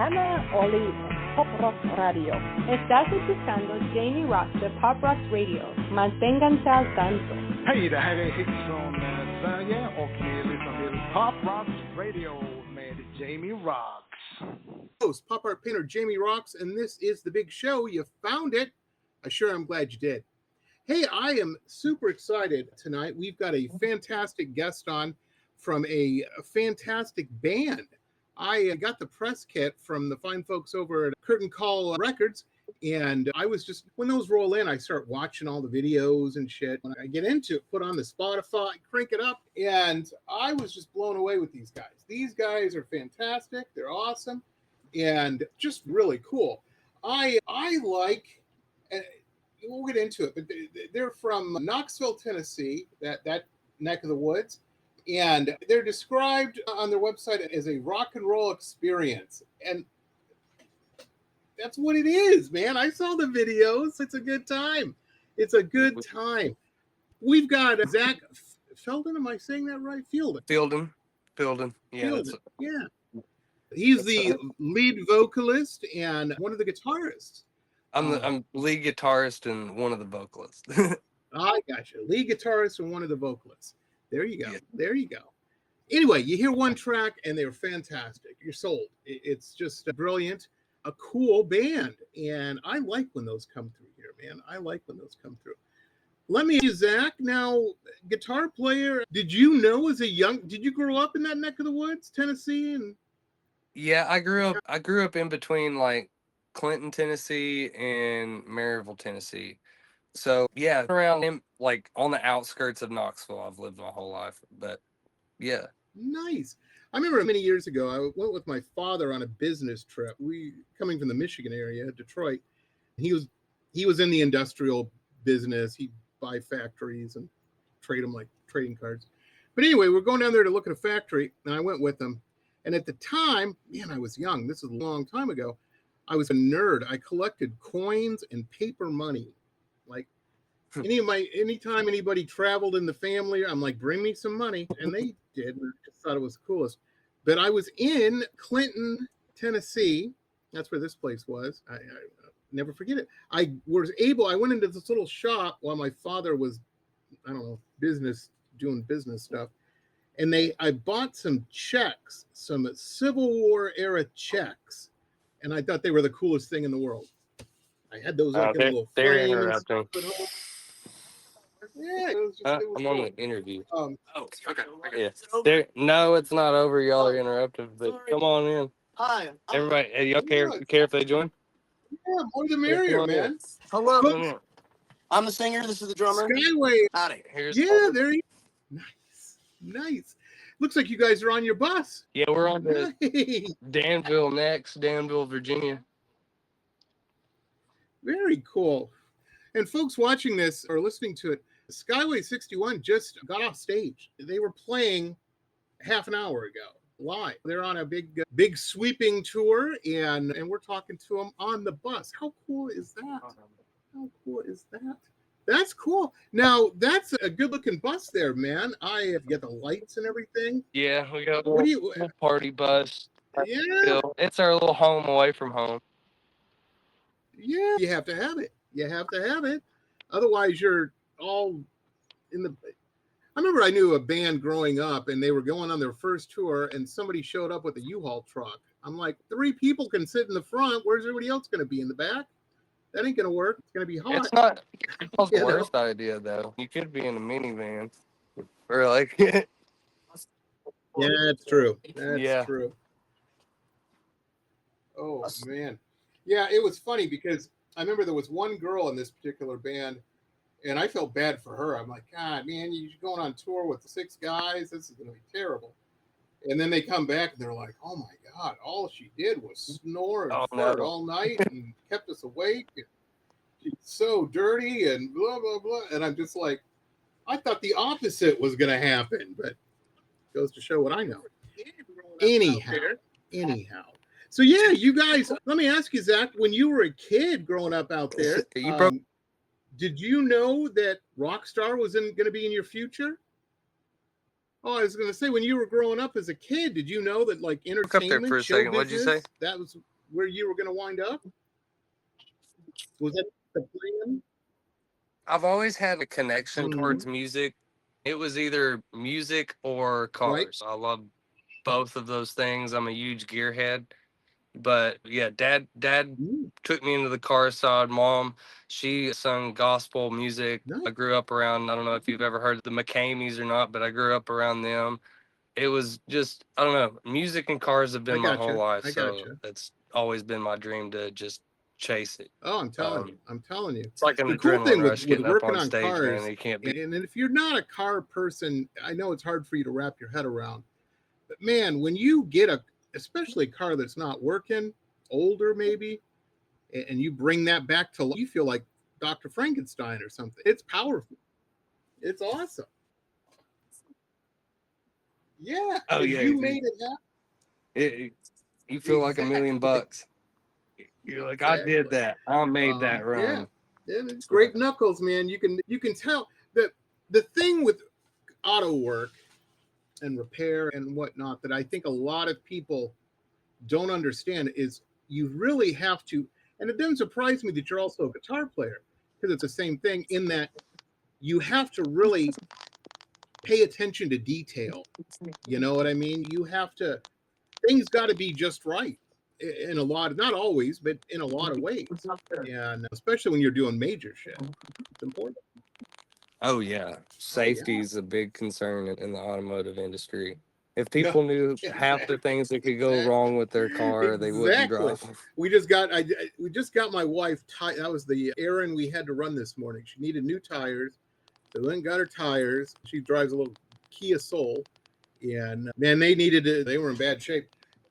Ana Olive, Pop Rock Radio. Estás escuchando Jamie Roxx de Pop Rock Radio. Manténganse al tanto. Hej, det här är Hits från Sverige och ni lyssnar till Pop Rock Radio med Jamie Roxx. Host, pop art painter Jamie Roxx, and this is the big show. You found it. I sure am glad you did. Hey, I am super excited tonight. We've got a fantastic guest on from a fantastic band. I got the press kit from the fine folks over at Curtain Call Records, and I was just, when those roll in, I start watching all the videos and shit. When I get into it, put on the Spotify, crank it up, and I was just blown away with these guys. These guys are fantastic. They're awesome and just really cool. I like, we'll get into it, but they're from Knoxville, Tennessee, that neck of the woods. And they're described on their website as a rock and roll experience. And that's what it is, man. I saw the videos. It's a good time. It's a good time. We've got Zach Felden. Am I saying that right? Felden. Yeah. Felden. Yeah. He's the lead vocalist and one of the guitarists. I'm lead guitarist and one of the vocalists. I gotcha. Lead guitarist and one of the vocalists. There you go. Yeah. There you go. Anyway, you hear one track and they're fantastic. You're sold. It's just brilliant. A cool band. And I like when those come through here, man. I like when those come through. Let me ask you, Zach, now, guitar player, did you grow up in that neck of the woods, Tennessee? And yeah, I grew up in between like Clinton, Tennessee and Maryville, Tennessee. So yeah, around him, like on the outskirts of Knoxville, I've lived my whole life. But yeah, nice. I remember many years ago, I went with my father on a business trip. We coming from the Michigan area, Detroit. He was in the industrial business. He'd buy factories and trade them like trading cards. But anyway, we're going down there to look at a factory, and I went with him. And at the time, man, I was young. This is a long time ago. I was a nerd. I collected coins and paper money. Like anytime anybody traveled in the family, I'm like, bring me some money. And they did. I just thought it was the coolest. But I was in Clinton, Tennessee. That's where this place was. I never forget it. I went into this little shop while my father was, I don't know, doing business stuff. And I bought some checks, some Civil War era checks. And I thought they were the coolest thing in the world. I had those like in a little frame. Yeah, it was I'm on an interview. Okay. Yeah. No, it's not over. Y'all are interrupted, but come on in. Hi. Everybody, hey, y'all care if they join? Yeah, more the merrier, man. Hello. I'm the singer. This is the drummer. Skyway. Howdy. There you go. Nice. Looks like you guys are on your bus. Yeah, we're on to Danville next, Danville, Virginia. Very cool. And folks watching this or listening to it, Skyway 61 just got off stage. They were playing half an hour ago live. They're on a big sweeping tour, and we're talking to them on the bus. How cool is that? How cool is that? That's cool. Now, that's a good-looking bus there, man. You get the lights and everything. Yeah, we got a little party bus. Yeah. It's our little home away from home. Yeah, you have to have it. Otherwise, you're all in the... I remember I knew a band growing up, and they were going on their first tour, and somebody showed up with a U-Haul truck. I'm like, 3 people can sit in the front. Where's everybody else going to be in the back? That ain't going to work. It's going to be hot. It's not the worst idea, though. You could be in a minivan. Or like... Yeah, it's true. That's true. Oh, man. Yeah, it was funny because I remember there was one girl in this particular band, and I felt bad for her. I'm like, God, man, you're going on tour with 6 guys. This is going to be terrible. And then they come back, and they're like, oh, my God, all she did was snore and fart all night and kept us awake. And she's so dirty and blah, blah, blah. And I'm just like, I thought the opposite was going to happen, but it goes to show what I know. Anyhow. So, yeah, you guys, let me ask you, Zach, when you were a kid growing up out there, did you know that Rockstar was going to be in your future? Oh, I was going to say, when you were growing up as a kid, did you know that like entertainment, up there for a show second. business, What'd you say? That was where you were going to wind up? Was that the plan? I've always had a connection towards music. It was either music or cars. Right. I love both of those things. I'm a huge gearhead. But yeah, dad took me into the car side. Mom, she sung gospel music. Nice. I grew up around, I don't know if you've ever heard the McCameys or not, but I grew up around them. It was just, I don't know, music and cars have been my whole life. So it's always been my dream to just chase it. Oh, I'm telling you. It's like an the cool adrenaline thing rush with getting working up on on stage, cars, man. You can't be. And if you're not a car person, I know it's hard for you to wrap your head around. But man, when you get especially a car that's not working, older maybe, and you bring that back to life, you feel like Dr. Frankenstein or something. It's powerful. It's awesome. Yeah. Oh yeah. You made it happen. You feel like $1 million. You're like, I did that. I made that run. Yeah, it's great knuckles, man. You can tell that the thing with auto work and repair and whatnot that I think a lot of people don't understand is you really have to, and it doesn't surprise me that you're also a guitar player, because it's the same thing in that you have to really pay attention to detail. You know what I mean? Things got to be just right in a lot of, not always, but in a lot of ways. And especially when you're doing major shit, it's important. Oh yeah. Safety is a big concern in the automotive industry. If people knew half the things that could go wrong with their car, they wouldn't drive. We just got my wife. That was the errand we had to run this morning. She needed new tires. So we went and got her tires. She drives a little Kia Soul, and man, they were in bad shape.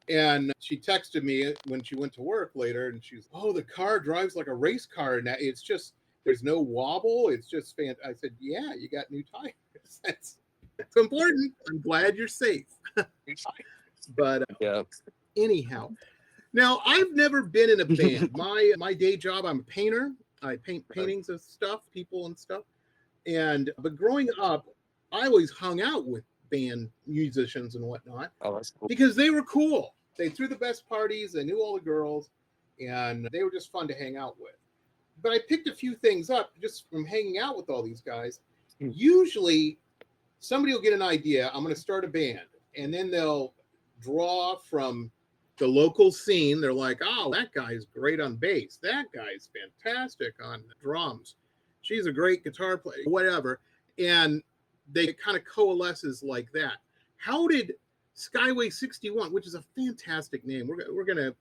And she texted me when she went to work later, and she's, "Oh, the car drives like a race car now. It's just there's no wobble. It's just fantastic." I said, "Yeah, you got new tires. That's important. I'm glad you're safe." But anyhow, now I've never been in a band. My day job, I'm a painter. I paint paintings of stuff, people and stuff. But growing up, I always hung out with band musicians and whatnot. Oh, that's cool. Because they were cool. They threw the best parties. They knew all the girls, and they were just fun to hang out with. But I picked a few things up just from hanging out with all these guys. Usually, somebody will get an idea. I'm going to start a band, and then they'll draw from the local scene. They're like, "Oh, that guy's great on bass. That guy's fantastic on the drums. She's a great guitar player," whatever. And they kind of coalesces like that. How did Skyway 61, which is a fantastic name, we're going to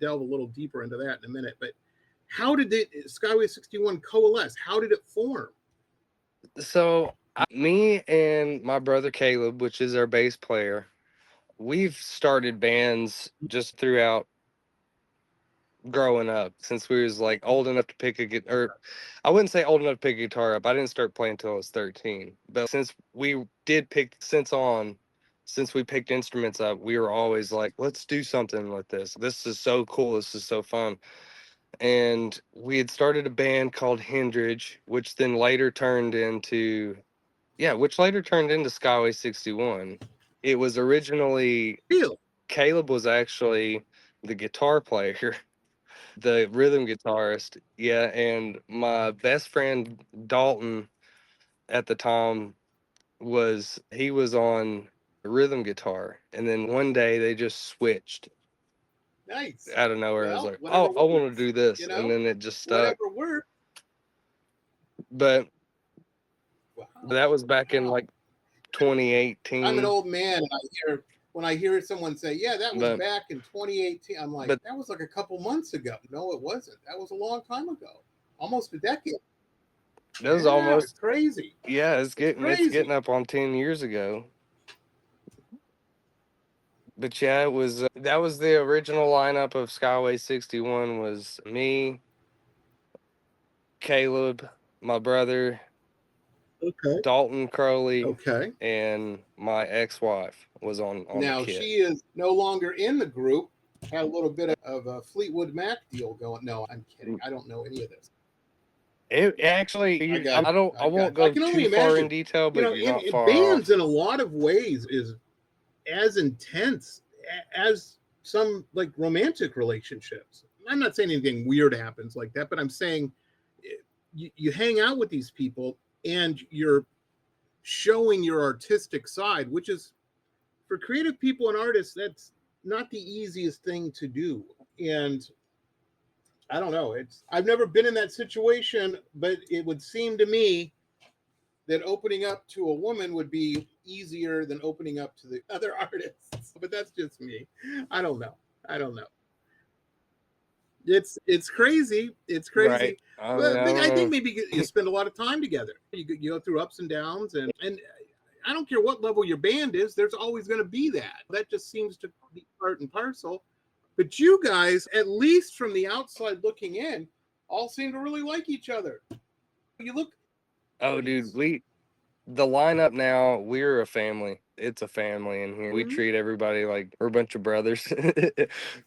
delve a little deeper into that in a minute, but how did Skyway 61 coalesce? How did it form? So me and my brother Kaleb, which is our bass player, we've started bands just throughout growing up since we was like old enough to pick a guitar. Or I wouldn't say old enough to pick a guitar up. I didn't start playing until I was 13. But since we picked instruments up, we were always like, let's do something like this. This is so cool. This is so fun. And we had started a band called Hendridge, which later turned into Skyway 61. It was originally Kaleb was actually the guitar player, the rhythm guitarist. Yeah, and my best friend Dalton at the time was on rhythm guitar, and then one day they just switched. Nice. Out of nowhere. I was like, "Oh, I want to do this," and then it just stuck. Whatever worked. But that was back in like 2018. I'm an old man, and when I hear someone say, "Yeah, that was back in 2018," I'm like, "That was like a couple months ago." No, it wasn't. That was a long time ago, almost a decade. That was almost crazy. Yeah, it's getting up on 10 years ago. But yeah, it was that was the original lineup of Skyway 61 was me, Kaleb, my brother, Dalton Crowley, and my ex-wife was on now the kit. She is no longer in the group. Had a little bit of a Fleetwood Mac deal going. No, I'm kidding. I don't know any of this. It actually, I won't go too far in detail, but you're not far bands off. In a lot of ways is as intense as some like romantic relationships. I'm not saying anything weird happens like that, but I'm saying you hang out with these people and you're showing your artistic side, which is, for creative people and artists, that's not the easiest thing to do. And I don't know, I've never been in that situation, but it would seem to me that opening up to a woman would be easier than opening up to the other artists. But that's just me. I don't know. It's crazy. It's crazy. Right. But I think maybe you spend a lot of time together. You go through ups and downs, and I don't care what level your band is, there's always going to be that. That just seems to be part and parcel. But you guys, at least from the outside looking in, all seem to really like each other. You look. Oh, dude, the lineup now, we're a family. It's a family in here. We treat everybody like we're a bunch of brothers.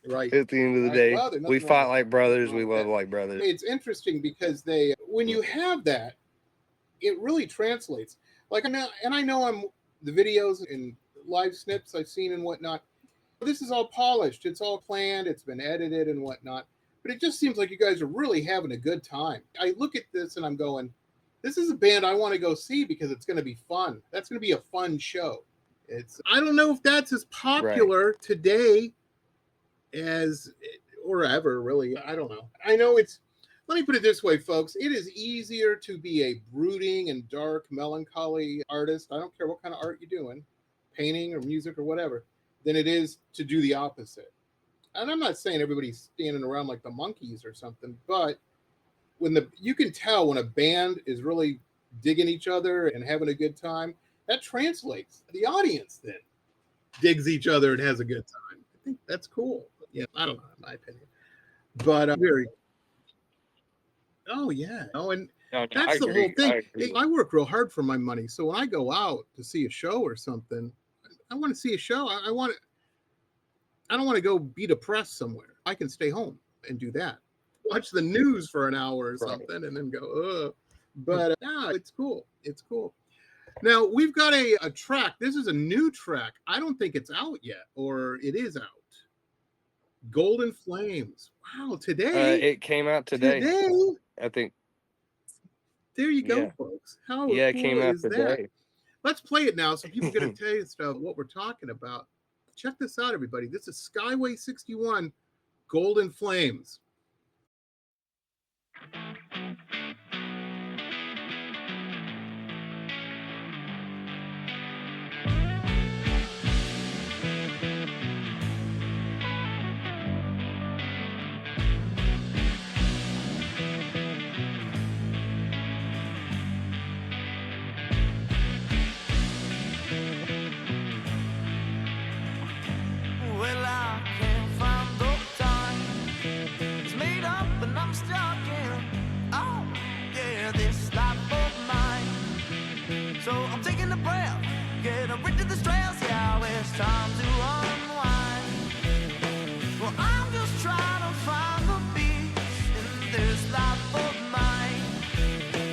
Right. At the end of the day, we fight like brothers. We love like brothers. It's interesting because when you have that, it really translates. Like, I know the videos and live snips I've seen and whatnot. This is all polished. It's all planned. It's been edited and whatnot. But it just seems like you guys are really having a good time. I look at this and I'm going, this is a band I want to go see because it's going to be fun. That's going to be a fun show. I don't know if that's as popular today or ever, really. I don't know. I know let me put it this way, folks. It is easier to be a brooding and dark, melancholy artist. I don't care what kind of art you're doing, painting or music or whatever, than it is to do the opposite. And I'm not saying everybody's standing around like the monkeys or something, but you can tell when a band is really digging each other and having a good time, that translates. The audience then digs each other and has a good time. I think that's cool. Yeah, I don't know, in my opinion. But oh yeah. Oh, and that's the whole thing. I work real hard for my money. So when I go out to see a show or something, I want to see a show. I don't want to go be depressed somewhere. I can stay home and do that. Watch the news for an hour or something and then go, ugh. But it's cool. It's cool. Now, we've got a track. This is a new track. I don't think it's out yet, or it is out. Golden Flames. Wow, today. It came out today. I think. There you go, folks. How cool it came out is today. That? Let's play it now so people get a taste of what we're talking about. Check this out, everybody. This is Skyway 61, Golden Flames. Time to unwind. Well, I'm just trying to find the peace in this life of mine.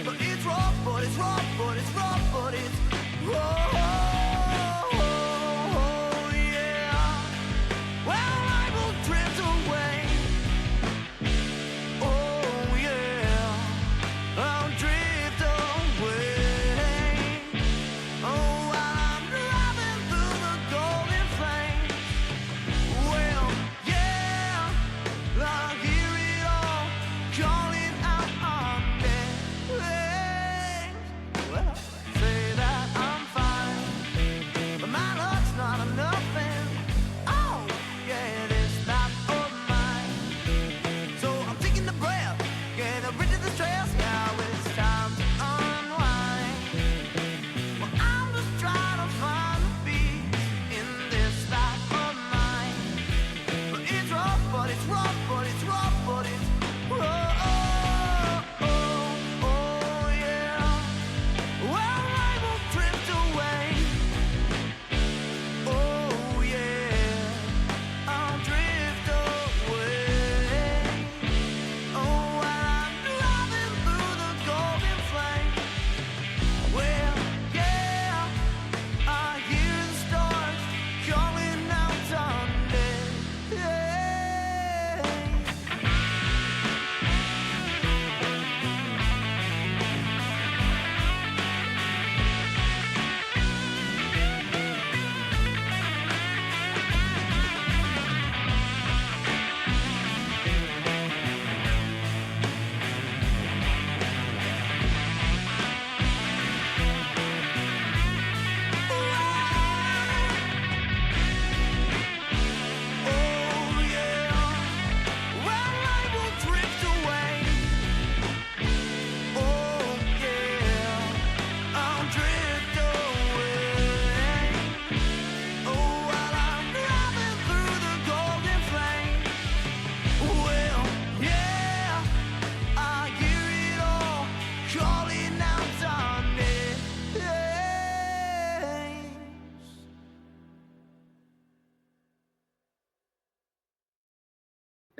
But it's rough, but it's rough, but it's rough, but it's rough. Oh, yeah. Well, I will drift away. Oh, yeah. I'll drift away. Oh, I'm driving through the golden flames. Well, yeah, I hear it all calling out on me. Well, say that I'm fine.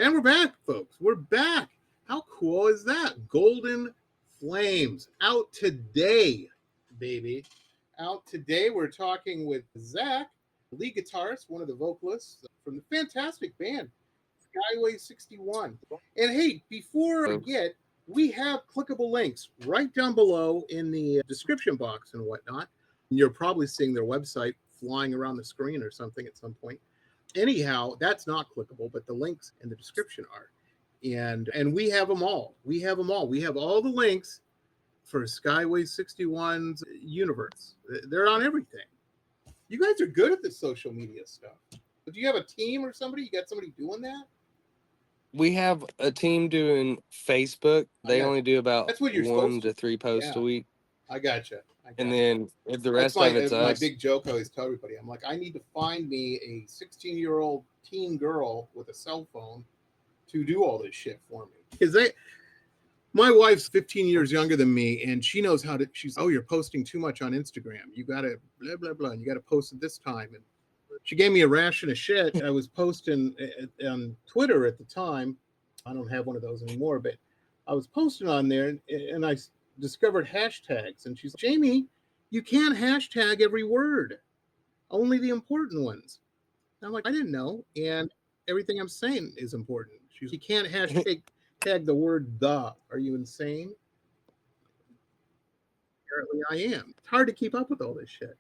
And we're back, folks. We're back. How cool is that? Golden Flames out today, baby. Out today. We're talking with Zach, lead guitarist, one of the vocalists from the fantastic band Skyway 61. And hey, before I forget, we have clickable links right down below in the description box and whatnot. You're probably seeing their website flying around the screen or something at some point. Anyhow, that's not clickable, but the links in the description are. And we have them all. We have them all. We have all the links for Skyway 61's universe. They're on everything. You guys are good at the social media stuff. Do you have a team or somebody? You got somebody doing that? We have a team doing Facebook. They only do about 1 to 3 posts a week. I gotcha. And then if the rest of it's my us. big joke I always tell everybody. I'm like, I need to find me a 16-year-old teen girl with a cell phone to do all this shit for me. Because my wife's 15 years younger than me, and she knows how to. She's, oh, you're posting too much on Instagram. You got to blah blah blah. You got to post it this time. And she gave me a ration of shit. I was posting on Twitter at the time. I don't have one of those anymore, but I was posting on there, and I discovered hashtags. And she's like, Jamie, you can't hashtag every word, only the important ones. And I'm like, I didn't know. And everything I'm saying is important. She's, you can't hashtag the word the. Are you insane? Apparently I am. It's hard to keep up with all this shit.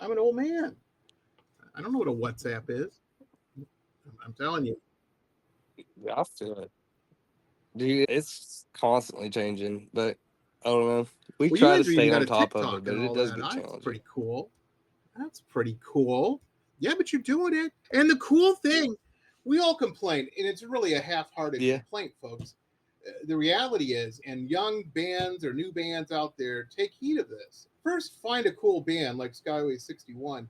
I'm an old man. I don't know what a WhatsApp is. I'm telling you. I feel it. Dude, it's constantly changing, but I don't know. We try to stay on top of it, but it does get challenging. That's pretty cool. That's pretty cool. Yeah, but you're doing it. And the cool thing, we all complain, and it's really a half-hearted complaint, folks. The reality is, and young bands or new bands out there, take heed of this. First, find a cool band like Skyway 61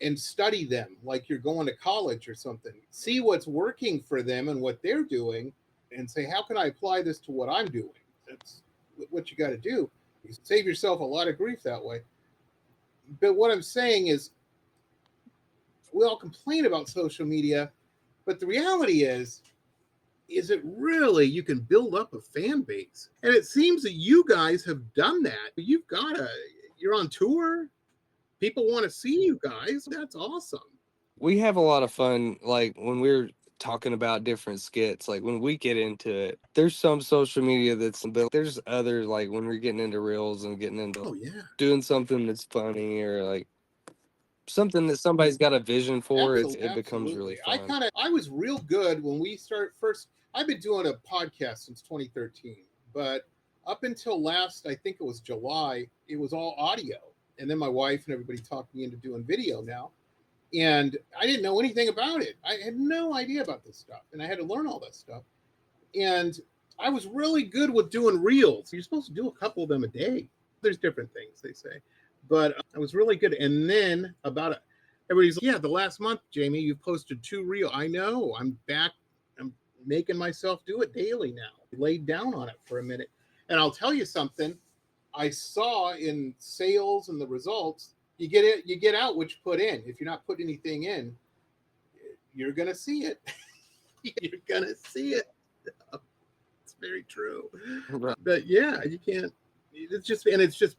and study them like you're going to college or something. See what's working for them and what they're doing, and say, how can I apply this to what I'm doing? That's what you got to do. You save yourself a lot of grief that way. But what I'm saying is, we all complain about social media, but the reality is it really, you can build up a fan base. And it seems that you guys have done that. You're on tour. People want to see you guys. That's awesome. We have a lot of fun, like when we're talking about different skits, like when we get into it, there's some social media but there's other, like when we're getting into reels and getting into doing something that's funny or like something that somebody's got a vision for, it becomes really fun. I was real good when we first. I've been doing a podcast since 2013, but up until last, I think it was July, it was all audio. And then my wife and everybody talked me into doing video now. And I didn't know anything about it. I had no idea about this stuff. And I had to learn all that stuff. And I was really good with doing reels. You're supposed to do a couple of them a day. There's different things, they say. But I was really good. And then everybody's like, yeah, the last month, Jamie, you've posted 2 reels. I know. I'm back. I'm making myself do it daily now. I laid down on it for a minute. And I'll tell you something. I saw in sales and the results, you get out what you put in. If you're not putting anything in, you're going to see it. You're going to see it. It's very true. Right. But yeah, you can't. It's just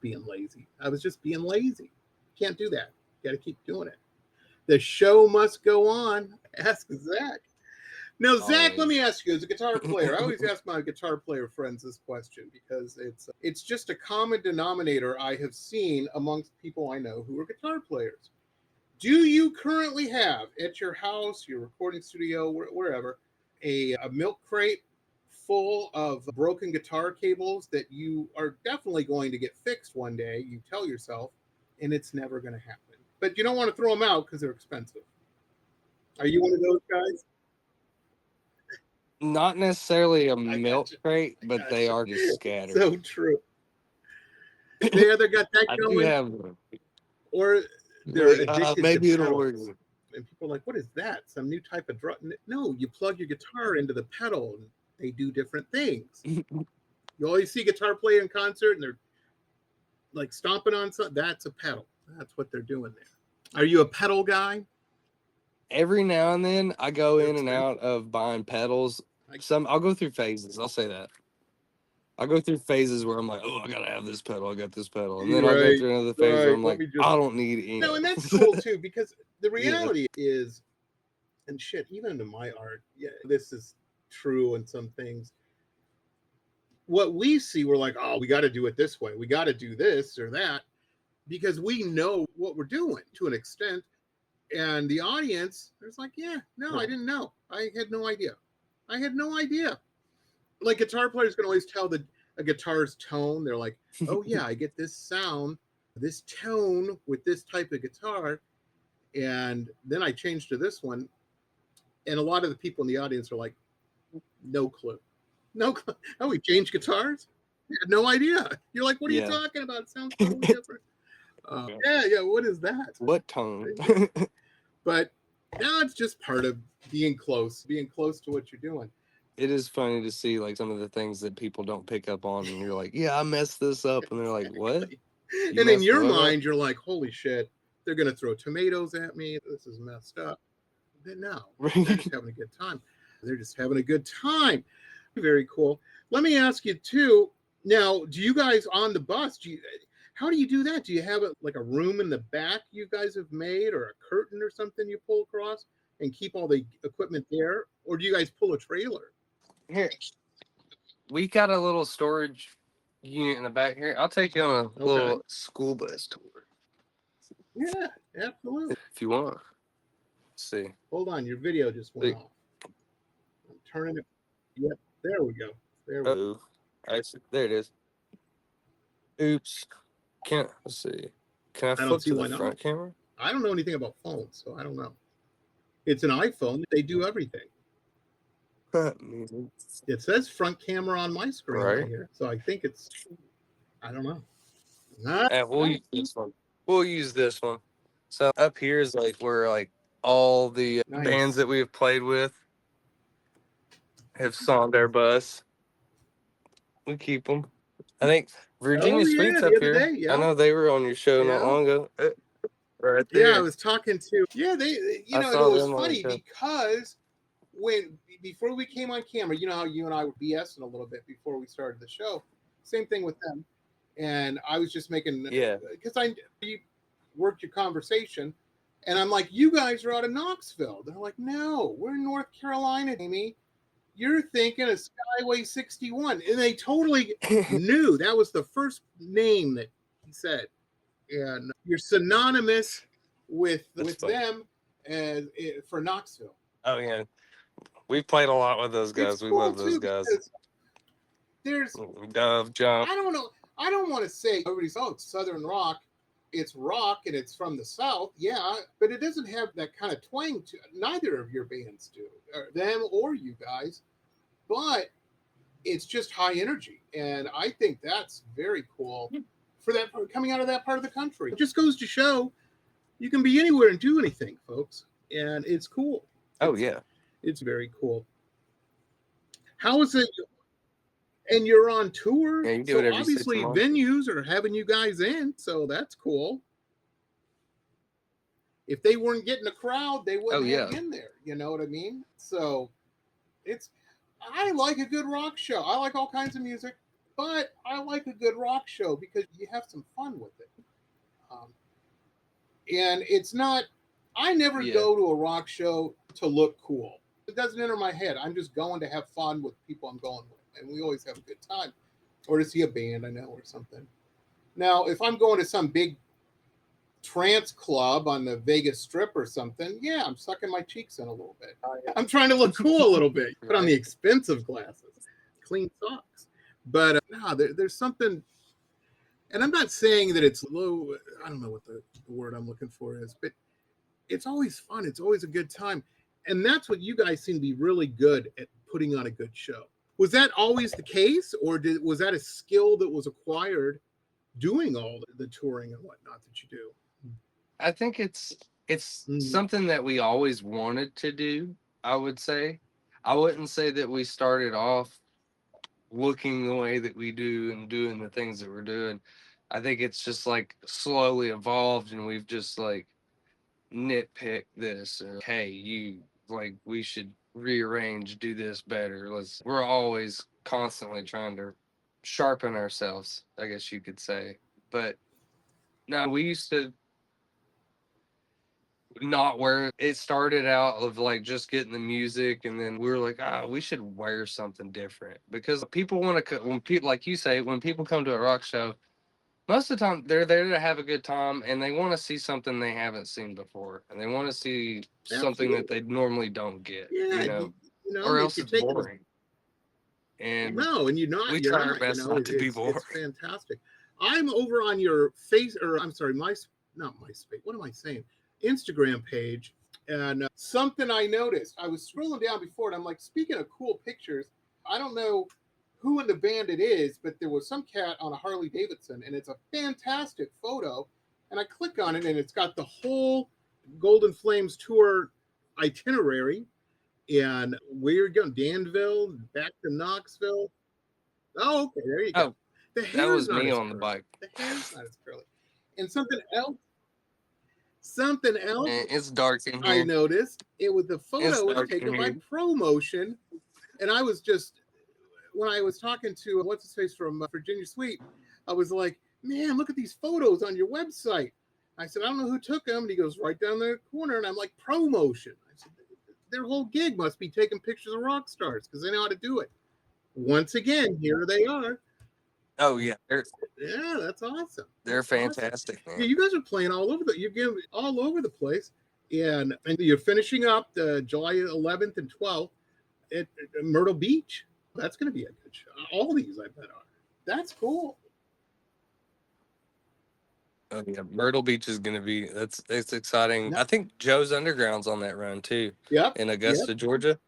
being lazy. I was just being lazy. Can't do that. Got to keep doing it. The show must go on. Ask Zach. Now, Zach, let me ask you, as a guitar player, I always ask my guitar player friends this question because it's just a common denominator I have seen amongst people I know who are guitar players. Do you currently have at your house, your recording studio, wherever, a milk crate full of broken guitar cables that you are definitely going to get fixed one day, you tell yourself, and it's never going to happen? But you don't want to throw them out because they're expensive. Are you one of those guys? Not necessarily a milk crate, but they are just scattered. So true. They either got that going, or they're addicted maybe to it'll work. And people are like, what is that? Some new type of drum? No, you plug your guitar into the pedal, and they do different things. You always see a guitar player in concert, and they're like stomping on something. That's a pedal. That's what they're doing there. Are you a pedal guy? every now and then I go They're in and expensive. out of buying pedals. I- I'll go through phases. I'll say that. I'll go through phases where I'm like, oh, I gotta have this pedal. I got this pedal, and then I'll go Right, through another phase where right. I'm Let like, me just. I don't need any. No, and that's cool too, because the Yeah. reality is, and shit, even in my art, yeah, this is true in some things. What we see, we're like, oh, we got to do it this way. We got to do this or that, because we know what we're doing to an extent. And the audience, there's like, yeah, no, I didn't know. I had no idea. I had no idea. Like guitar players can always tell a guitar's tone. They're like, oh yeah, I get this sound, this tone with this type of guitar. And then I changed to this one. And a lot of the people in the audience are like, no clue. No clue. Oh, we changed guitars? I had no idea. You're like, what are you Yeah. talking about? It sounds totally different. Yeah, what is that? What tone? But now it's just part of being close to what you're doing. It is funny to see like some of the things that people don't pick up on, and you're like, yeah, I messed this up, and they're like, what? And in your what up? mind, you're like, holy shit, they're gonna throw tomatoes at me. This is messed up. But no, they're just having a good time. They're just having a good time. Very cool. Let me ask you too. Now, do you guys on the bus? How do you do that? Do you have like a room in the back you guys have made, or a curtain or something you pull across and keep all the equipment there, or do you guys pull a trailer? Here, we got a little storage unit in the back here. I'll take you on a little school bus tour. Yeah, absolutely. If you want. Let's see. Hold on, your video just went off. I'm turning it. Yep, there we go. There we go. Actually, there it is. Oops. Let's see. Can I don't flip see to why the not. front camera? I don't know anything about phones, so I don't know. It's an iPhone. They do everything. It says front camera on my screen right here, so I think it's. I don't know. We'll use this one. We'll use this one. So up here is like where like all the bands that we've played with have songed their bus. We keep them. I think Virginia Sweet's up here. Day, yeah. I know they were on your show not long ago. Right there. Yeah, I was talking to. Yeah, they. It was funny because before we came on camera, you know how you and I were BSing a little bit before we started the show. Same thing with them, and I was just making because you worked your conversation, and I'm like, you guys are out of Knoxville. They're like, no, we're in North Carolina, Amy. You're thinking of Skyway 61. And they totally knew. That was the first name that he said. And you're synonymous with them as for Knoxville. Oh, yeah. We've played a lot with those guys. We love those guys. There's Dove, Jump. I don't know. I don't want to say everybody's, it's Southern rock. It's rock and it's from the South. Yeah, but it doesn't have that kind of twang to it. Neither of your bands do. Them or you guys. But it's just high energy. And I think that's very cool for that coming out of that part of the country. It just goes to show you can be anywhere and do anything, folks. And it's cool. It's very cool. How is it? And you're on tour. Yeah, you do it every obviously 6 months. Venues are having you guys in, so that's cool. If they weren't getting a crowd, they wouldn't have you in there. You know what I mean? So I like a good rock show. I like all kinds of music, but I like a good rock show because you have some fun with it. And it's not, I never go to a rock show to look cool. It doesn't enter my head. I'm just going to have fun with people I'm going with. And we always have a good time. Or to see a band I know or something. Now, if I'm going to some big trance club on the Vegas Strip or something, I'm sucking my cheeks in a little bit. I'm trying to look cool a little bit. Put on the expensive glasses, clean socks. But there's something, and I'm not saying that it's low. I don't know what the word I'm looking for is, but it's always fun. It's always a good time. And that's what you guys seem to be really good at, putting on a good show. Was that always the case, or was that a skill that was acquired doing all the touring and whatnot that you do? I think it's something that we always wanted to do, I would say. I wouldn't say that we started off looking the way that we do and doing the things that we're doing. I think it's just like slowly evolved, and we've just like nitpick this, or hey, we should rearrange, do this better. We're always constantly trying to sharpen ourselves, I guess you could say. But no, we used to not wear it. Started out of like just getting the music, and then we were like, we should wear something different, because people want to, when people, like you say, when people come to a rock show, most of the time they're there to have a good time, and they want to see something they haven't seen before, and they want to see something that they normally don't get, or else it's boring. And no, and we try our best not to be boring. It's fantastic. I'm over on your not MySpace. What am I saying? Instagram page, and something I noticed. I was scrolling down before, and I'm like, speaking of cool pictures, I don't know who in the band it is, but there was some cat on a Harley Davidson, and it's a fantastic photo. And I click on it, and it's got the whole Golden Flames tour itinerary, and where you're going, Danville, back to Knoxville. Oh, okay, there you go. The hair, that was me on the bike. The hair's not as curly. And something else. It's dark in here. I noticed it was the photo was taken by ProMotion, and I was just, when I was talking to what's his face from Virginia Sweet, I was like, man, look at these photos on your website. I said, I don't know who took them, and he goes, right down the corner, and I'm like, ProMotion. I said, their whole gig must be taking pictures of rock stars because they know how to do it. Once again, here they are. Oh yeah, yeah, that's awesome. They're fantastic, man. Yeah, you guys are playing all over the place, and you're finishing up the July 11th and 12th at Myrtle Beach. That's going to be a good show. All these, I bet, are. That's cool. Oh yeah, Myrtle Beach is going to be. It's exciting. Yep. I think Joe's Underground's on that run too. Yep. In Augusta, Georgia.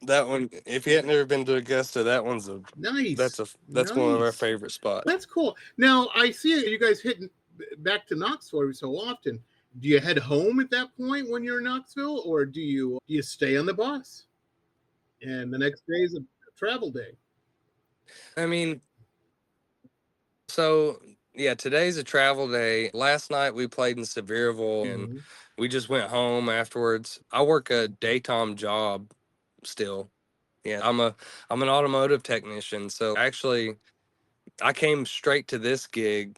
That one, if you hadn't ever been to Augusta, that one's nice. That's nice. One of our favorite spots. That's cool. Now I see you guys hitting back to Knoxville every so often. Do you head home at that point when you're in Knoxville, or do you stay on the bus? And the next day is a travel day. I mean, so yeah, today's a travel day. Last night we played in Sevierville, and we just went home afterwards. I work a daytime job still. Yeah, I'm an automotive technician. So actually, I came straight to this gig,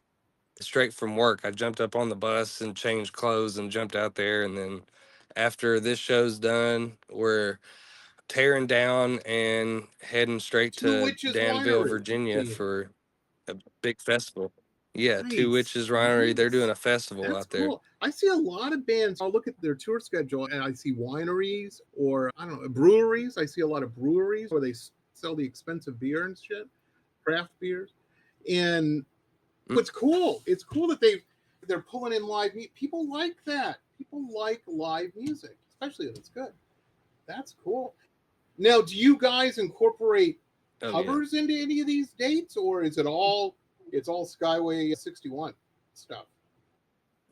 straight from work. I jumped up on the bus and changed clothes and jumped out there. And then after this show's done, we're tearing down and heading straight to Danville, Virginia for a big festival. Yeah, nice. Two Witches Winery. They're doing a festival out there. Cool. I see a lot of bands. I'll look at their tour schedule, and I see wineries, or I don't know, breweries. I see a lot of breweries where they sell the expensive beer and shit, craft beers. And it's cool. It's cool that they're pulling in live music. People like that. People like live music, especially if it's good. That's cool. Now, do you guys incorporate covers into any of these dates, or is it all? It's all Skyway 61 stuff.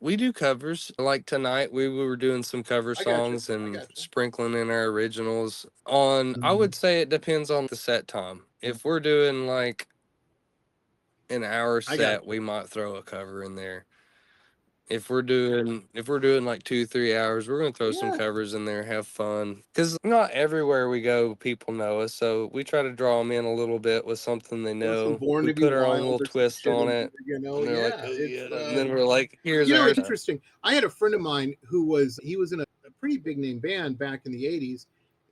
We do covers. Like tonight, we were doing some cover songs and sprinkling in our originals. I would say it depends on the set time. If we're doing like an hour set, we might throw a cover in there. If we're doing like 2-3 hours, we're gonna throw some covers in there, have fun. Because not everywhere we go, people know us, so we try to draw them in a little bit with something they know. We put our own little twist on it. And they're like, and then we're like, here's our. It's interesting. I had a friend of mine who was in a pretty big name band back in the 80s,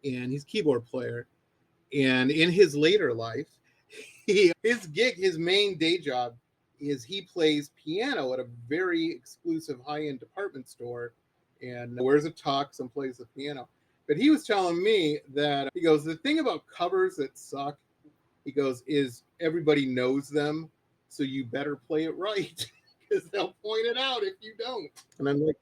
and he's a keyboard player. And in his later life, his main day job is he plays piano at a very exclusive high-end department store and wears a tux and plays the piano. But he was telling me that, he goes, the thing about covers that suck, he goes, is everybody knows them, so you better play it right because they'll point it out if you don't. And I'm like,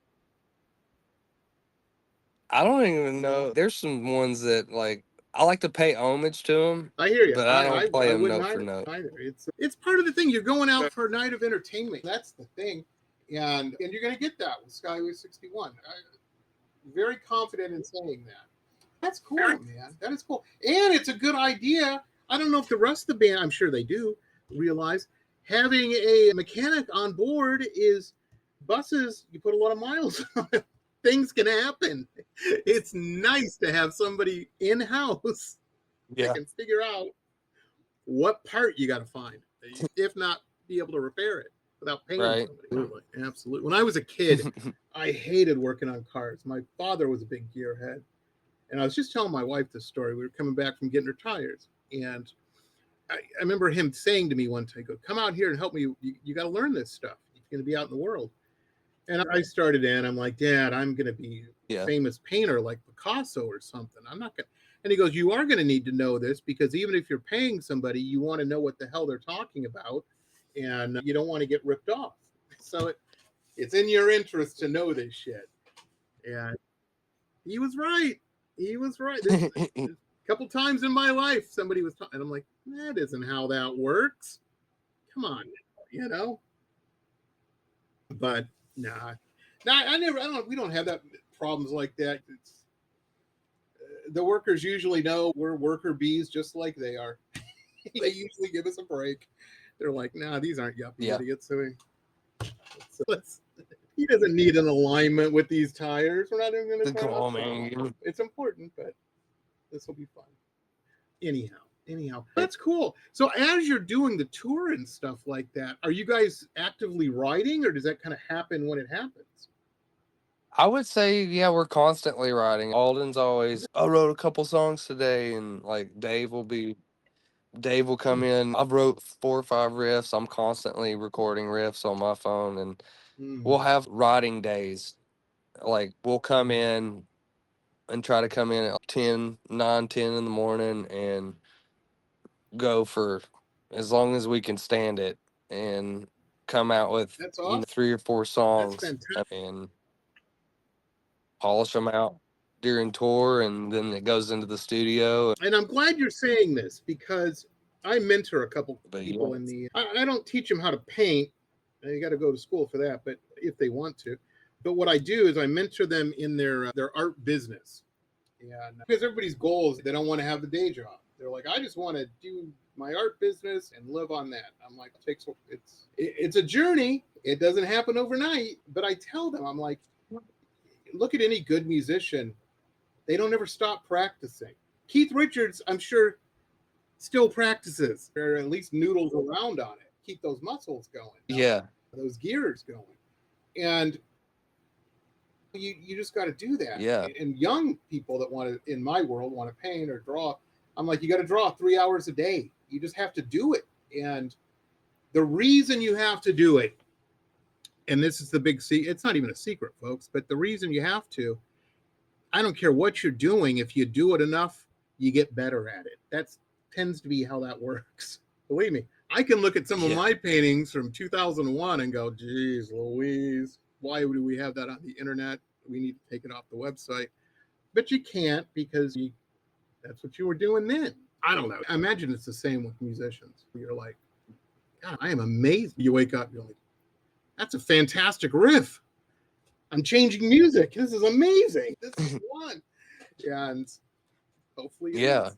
I don't even know. There's some ones that like, I like to pay homage to them. I hear you, but I don't play them note for note. Either. It's part of the thing. You're going out for a night of entertainment. That's the thing, and you're going to get that with Skyway 61. I'm very confident in saying that. That's cool, man. That is cool, and it's a good idea. I don't know if the rest of the band, I'm sure they do, realize having a mechanic on board is buses, you put a lot of miles on them. Things can happen. It's nice to have somebody in-house that can figure out what part you got to find, if not be able to repair it without paying somebody. Absolutely. When I was a kid, I hated working on cars. My father was a big gearhead. And I was just telling my wife this story. We were coming back from getting her tires. And I remember him saying to me one time, go, come out here and help me. You got to learn this stuff. You're going to be out in the world. And I started in. I'm like, Dad, I'm going to be a famous painter like Picasso or something. I'm not going to. And he goes, you are going to need to know this, because even if you're paying somebody, you want to know what the hell they're talking about. And you don't want to get ripped off. So it's in your interest to know this shit. And he was right. He was right. A couple times in my life, somebody was talking, and I'm like, that isn't how that works. Come on, you know? But nah, we don't have that problems like that. It's, the workers usually know we're worker bees just like they are. They usually give us a break. They're like, nah, these aren't yuppie idiots. So he doesn't need an alignment with these tires. We're not even going to turn up. It's important, but this will be fun. Anyhow, that's cool. So as you're doing the tour and stuff like that, are you guys actively writing, or does that kind of happen when it happens? I would say, we're constantly writing. Alden's always, I wrote a couple songs today, and like Dave will come in. I've wrote 4 or 5 riffs. I'm constantly recording riffs on my phone, and we'll have writing days. Like we'll come in and try to come in at 10 in the morning and go for as long as we can stand it, and come out with 3 or 4 songs and polish them out during tour, and then it goes into the studio. And I'm glad you're saying this, because I mentor a couple people in the. I don't teach them how to paint. You got to go to school for that, but if they want to. But what I do is I mentor them in their art business, and because everybody's goal is they don't want to have the day job. They're like, I just want to do my art business and live on that. I'm like, it's a journey. It doesn't happen overnight. But I tell them, I'm like, look at any good musician. They don't ever stop practicing. Keith Richards, I'm sure, still practices, or at least noodles around on it. Keep those muscles going. Those gears going. And you just got to do that. And young people that want to, in my world, want to paint or draw, I'm like, you got to draw 3 hours a day. You just have to do it. And the reason you have to do it, and this is the big secret, it's not even a secret, folks, but the reason you have to, I don't care what you're doing, if you do it enough, you get better at it. That tends to be how that works. Believe me, I can look at some of my paintings from 2001 and go, geez Louise, why do we have that on the internet? We need to take it off the website. But you can't, because that's what you were doing then. I don't know. I imagine it's the same with musicians. You're like, God, I am amazed. You wake up, you're like, that's a fantastic riff. I'm changing music. This is amazing. This is fun. And hopefully no.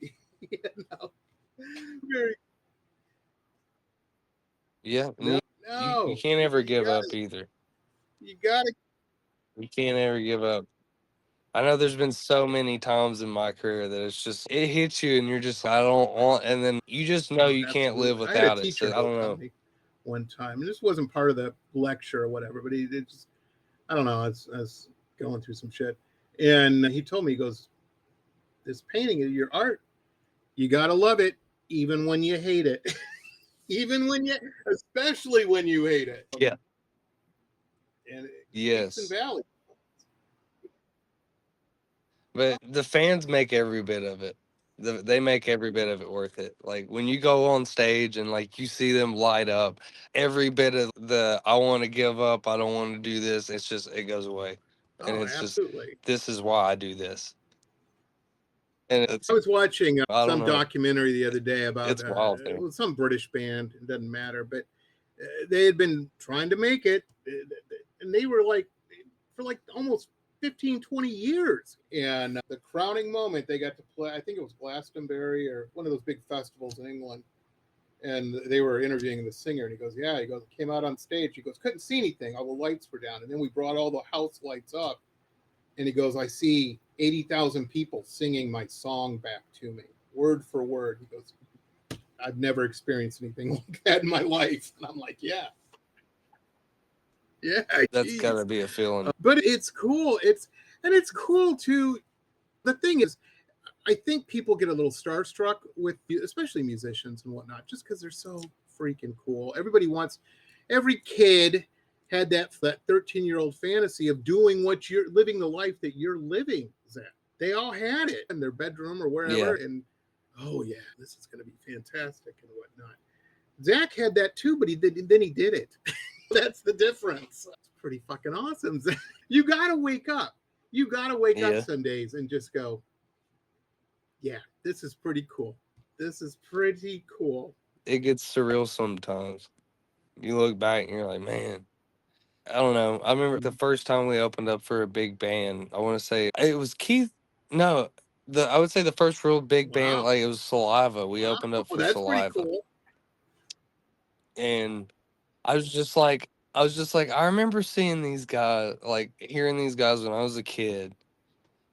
You can't ever give up either. You can't ever give up. I know there's been so many times in my career that it's just, it hits you and you're just, I don't want, and then you just know you can't live without it. So I don't know. One time, and this wasn't part of the lecture or whatever, but he just, I don't know, I was going through some shit, and he told me, he goes, this painting of your art, you gotta love it even when you hate it. Especially when you hate it. And peaks and valleys. But the fans make every bit of it. They make every bit of it worth it. Like when you go on stage and like you see them light up, every bit of I want to give up, I don't want to do this, it's just, it goes away. And it's absolutely. Just, this is why I do this. And I was watching some documentary the other day about some British band. It doesn't matter, but they had been trying to make it, and they were like, for like almost 15, 20 years. And the crowning moment, they got to play, I think it was Glastonbury or one of those big festivals in England. And they were interviewing the singer, and he goes, yeah, he goes, came out on stage, he goes, couldn't see anything, all the lights were down, and then we brought all the house lights up, and he goes, I see 80,000 people singing my song back to me, word for word. He goes, I've never experienced anything like that in my life. And I'm like, yeah, That's geez. gotta be a feeling. But it's cool. It's cool too. The thing is, I think people get a little starstruck with, especially musicians and whatnot, just because they're so freaking cool. Every kid had that 13-year-old fantasy of doing living the life that you're living, Zach. They all had it in their bedroom or wherever. Yeah. And, oh yeah, this is going to be fantastic and whatnot. Zach had that too, but then he did it. That's the difference. It's pretty fucking awesome, Zach. You got to wake up. You got to wake up some days and just go, yeah, this is pretty cool. This is pretty cool. It gets surreal sometimes. You look back and you're like, man, I don't know. I remember the first time we opened up for a big band. I want to say it was Keith. No, I would say the first real big band, like it was Saliva. We opened up for Saliva. Pretty cool. And I was just like, I remember seeing these guys, like hearing these guys when I was a kid.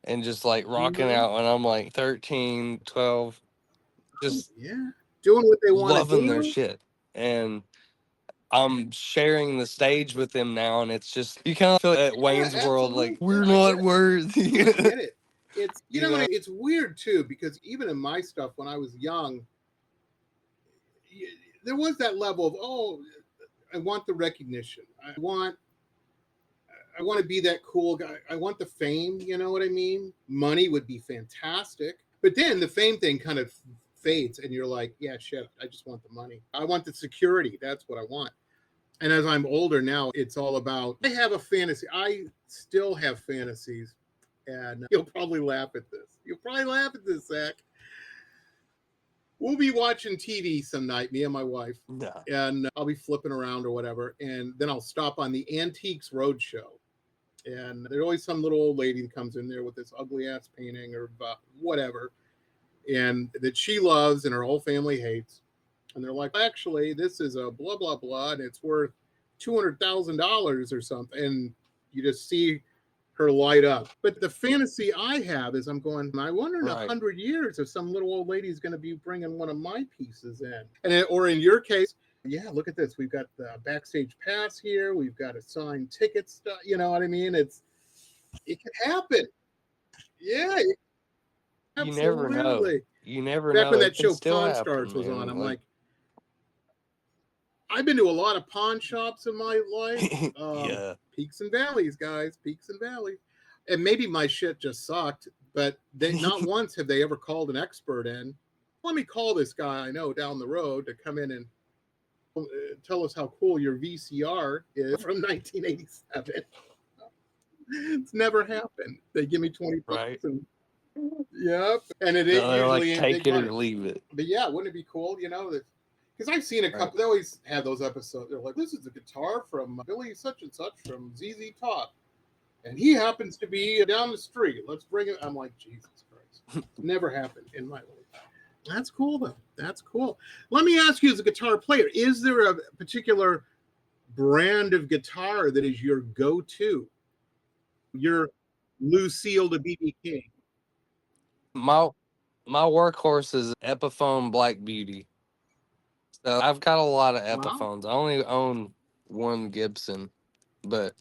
And just like rocking out when I'm like 13, 12, just doing what they want to do. Loving their shit. And I'm sharing the stage with them now, and it's just, you kind of feel at Wayne's World, like, we're not worthy. I get it. It's, you know, it's weird too, because even in my stuff when I was young, there was that level of, oh, I want the recognition. I want to be that cool guy. I want the fame, you know what I mean? Money would be fantastic. But then the fame thing kind of fades and you're like, yeah, shit, I just want the money. I want the security. That's what I want. And as I'm older now, it's all about, I have a fantasy. I still have fantasies. And you'll probably laugh at this. Zach. We'll be watching TV some night, me and my wife. And I'll be flipping around or whatever. And then I'll stop on the Antiques Roadshow. And there's always some little old lady that comes in there with this ugly ass painting or whatever, and that she loves and her whole family hates. And they're like, actually, this is a blah, blah, blah, and it's worth $200,000 or something. And you just see her light up. But the fantasy I have is I'm going, I wonder in 100 years if some little old lady is going to be bringing one of my pieces in. Or in your case, yeah, look at this. We've got the backstage pass here. We've got a signed ticket stuff. You know what I mean? It can happen. Yeah. You never know. You never know. Back when that show Pawn Stars was on, I'm like, I've been to a lot of pawn shops in my life. Peaks and valleys, guys. Peaks and valleys. And maybe my shit just sucked, but not once have they ever called an expert in. Let me call this guy I know down the road to come in and tell us how cool your VCR is from 1987. It's never happened. They give me $20 and and it usually like take it or leave it. But yeah, wouldn't it be cool? You know, because I've seen a couple. They always have those episodes. They're like, "This is a guitar from Billy such and such from ZZ Top, and he happens to be down the street. Let's bring it." I'm like, Jesus Christ, never happened in my life. That's cool, though. That's cool. Let me ask you, as a guitar player, is there a particular brand of guitar that is your go-to? Your Lucille to BB King? My workhorse is Epiphone Black Beauty. So I've got a lot of Epiphones. I only own one Gibson, but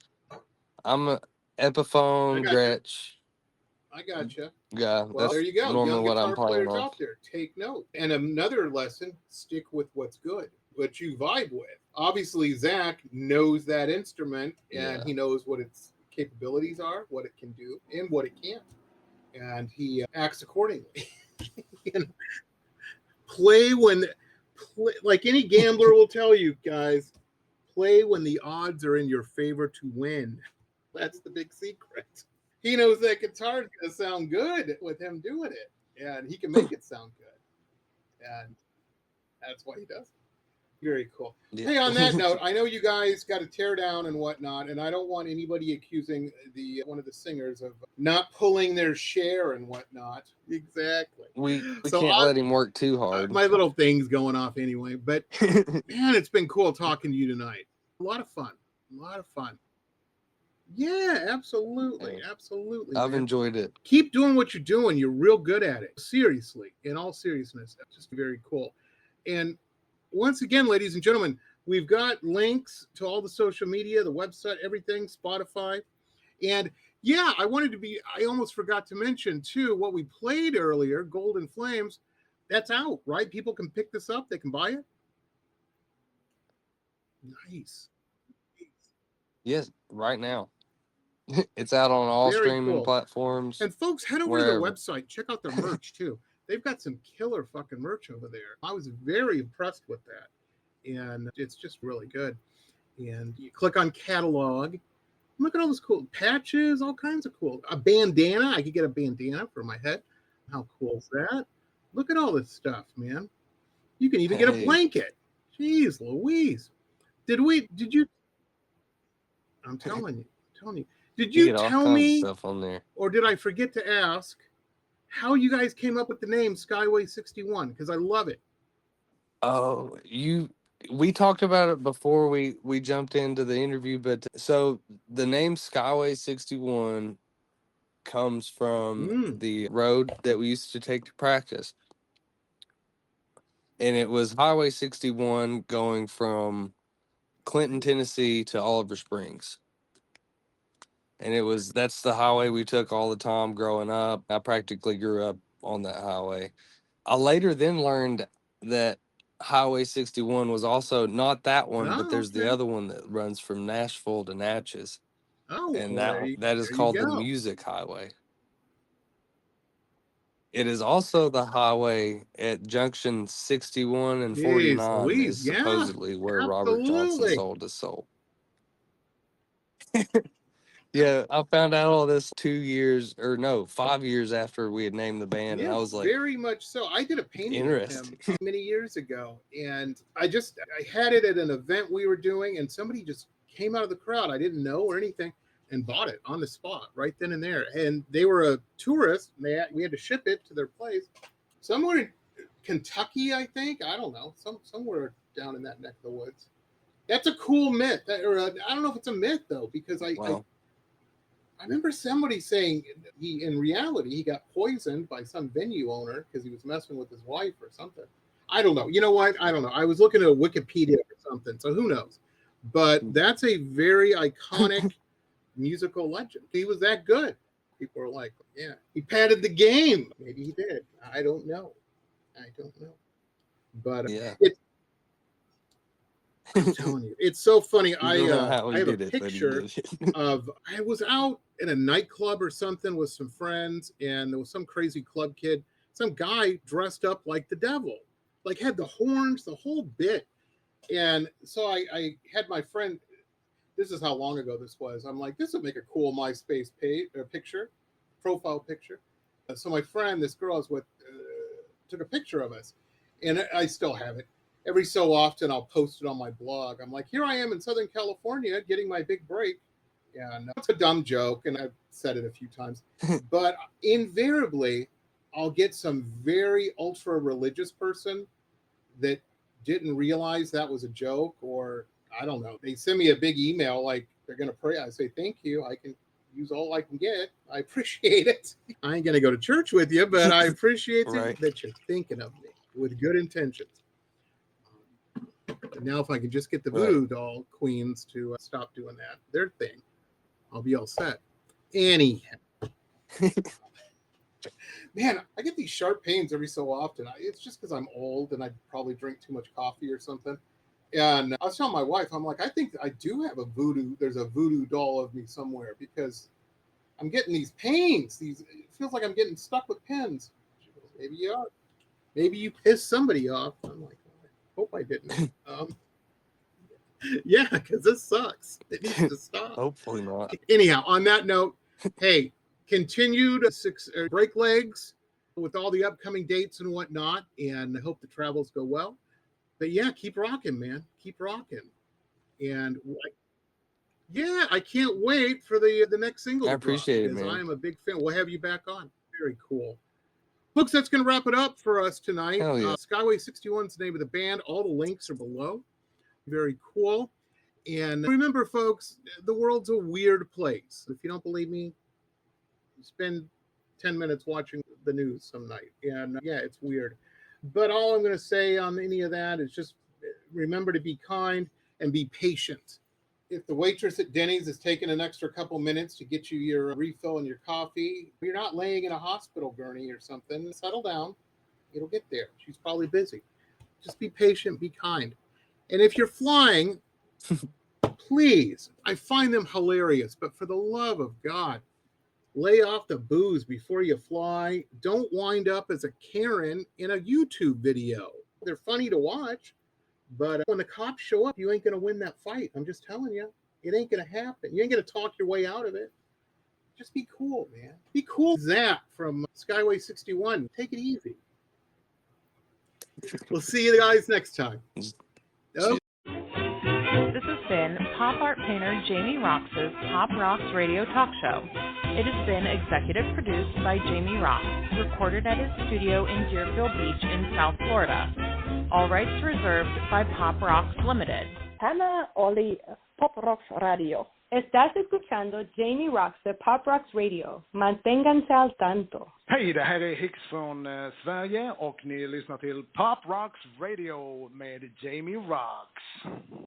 I'm a Epiphone Gretsch. I gotcha. Yeah, well, that's there you go. normally Young what guitar I'm playing players on. out there, take note. And another lesson: stick with what's good, what you vibe with. Obviously, Zach knows that instrument, and he knows what its capabilities are, what it can do, and what it can't, and he acts accordingly. Play like any gambler will tell you, guys. Play when the odds are in your favor to win. That's the big secret. He knows that guitar is going to sound good with him doing it, and he can make it sound good, and that's why he does it. Very cool. Yeah. Hey, on that note, I know you guys got to tear down and whatnot, and I don't want anybody accusing one of the singers of not pulling their share and whatnot. Exactly. We can't let him work too hard. My little thing's going off anyway, but man, it's been cool talking to you tonight. A lot of fun. A lot of fun. Yeah, absolutely. Absolutely. I've man. enjoyed it. Keep doing what you're doing. You're real good at it. Seriously, in all seriousness. That's just very cool. And once again, ladies and gentlemen, we've got links to all the social media, the website, everything, Spotify. And yeah, I almost forgot to mention too, what we played earlier, Golden Flames, that's out, right? People can pick this up. They can buy it. Nice. Yes, right now. It's out on all Very streaming cool. platforms. And folks, head over wherever. to their website. Check out their merch too. They've got some killer fucking merch over there. I was very impressed with that. And it's just really good. And you click on catalog. Look at all this cool patches, all kinds of cool. A bandana. I could get a bandana for my head. How cool is that? Look at all this stuff, man. You can even get a blanket. Jeez Louise. Did you? I'm telling you. Did you tell me, stuff on there. or did I forget to ask how you guys came up with the name Skyway 61? Because I love it. Oh, we talked about it before we jumped into the interview, but so the name Skyway 61 comes from the road that we used to take to practice. And it was Highway 61 going from Clinton, Tennessee to Oliver Springs. And that's the highway we took all the time growing up. I practically grew up on that highway. I later then learned that Highway 61 was also not that one, but there's the other one that runs from Nashville to Natchez. Oh, and that is called the Music Highway. It is also the highway at junction 61 and 49 is supposedly where Robert Johnson sold his soul. Yeah, I found out all this 5 years after we had named the band, and I was like, very much so. I did a painting of him many years ago, and I had it at an event we were doing, and somebody just came out of the crowd. I didn't know or anything, and bought it on the spot right then and there. And they were a tourist. We had to ship it to their place somewhere in Kentucky, I think. I don't know, somewhere down in that neck of the woods. That's a cool myth. I don't know if it's a myth though, because I remember somebody saying in reality he got poisoned by some venue owner because he was messing with his wife or something. I don't know. You know what? I don't know. I was looking at Wikipedia or something, so who knows? But that's a very iconic musical legend. He was that good. People are like, yeah, he padded the game. Maybe he did. I don't know. But I'm telling you, it's so funny. I have a picture of, I was out in a nightclub or something with some friends, and there was some crazy club kid, some guy dressed up like the devil, like had the horns, the whole bit. And so I had my friend, this is how long ago this was. I'm like, this would make a cool MySpace page or picture, profile picture. So my friend, this girl I was with, took a picture of us, and I still have it. Every so often, I'll post it on my blog. I'm like, here I am in Southern California getting my big break. And it's a dumb joke, and I've said it a few times. But invariably, I'll get some very ultra-religious person that didn't realize that was a joke, or I don't know. They send me a big email like they're going to pray. I say, thank you. I can use all I can get. I appreciate it. I ain't going to go to church with you, but I appreciate that you're thinking of me with good intentions. Now, if I could just get the voodoo doll queens to stop doing their thing, I'll be all set. Anyhow, man, I get these sharp pains every so often. It's just because I'm old and I probably drink too much coffee or something. And I was telling my wife, I'm like, I think I do have there's a voodoo doll of me somewhere, because I'm getting these pains. It feels like I'm getting stuck with pins. She goes, maybe you are. Maybe you pissed somebody off. I'm like, hope I didn't. Yeah, because this sucks. It needs to stop. Hopefully not. Anyhow, on that note, hey, continue to break legs with all the upcoming dates and whatnot, and I hope the travels go well. But yeah, keep rocking, man. Keep rocking. And yeah, I can't wait for the next single. I appreciate it, because man. I am a big fan. We'll have you back on. Very cool. Folks, that's going to wrap it up for us tonight. Hell yeah. Skyway 61 is the name of the band. All the links are below. Very cool. And remember, folks, the world's a weird place. If you don't believe me, spend 10 minutes watching the news some night. And yeah, it's weird. But all I'm going to say on any of that is just remember to be kind and be patient. If the waitress at Denny's is taking an extra couple minutes to get you your refill and your coffee, you're not laying in a hospital gurney or something. Settle down. It'll get there. She's probably busy. Just be patient, be kind. And if you're flying, please, I find them hilarious, but for the love of God, lay off the booze before you fly. Don't wind up as a Karen in a YouTube video. They're funny to watch, but when the cops show up, you ain't going to win that fight. I'm just telling you. It ain't going to happen. You ain't going to talk your way out of it. Just be cool, man. Be cool. Zach from Skyway 61. Take it easy. We'll see you guys next time. Okay. This has been pop art painter Jamie Roxx's Pop Roxx Radio Talk Show. It has been executive produced by Jamie Roxx, recorded at his studio in Deerfield Beach in South Florida. All rights reserved by Pop Roxx Limited. Hannah Oli, Pop Roxx Radio. Estás escuchando Jamie Roxx de Pop Roxx Radio. Manténganse al tanto. Hej, det här är Hicks från Sverige och ni lyssnar till Pop Roxx Radio med Jamie Roxx.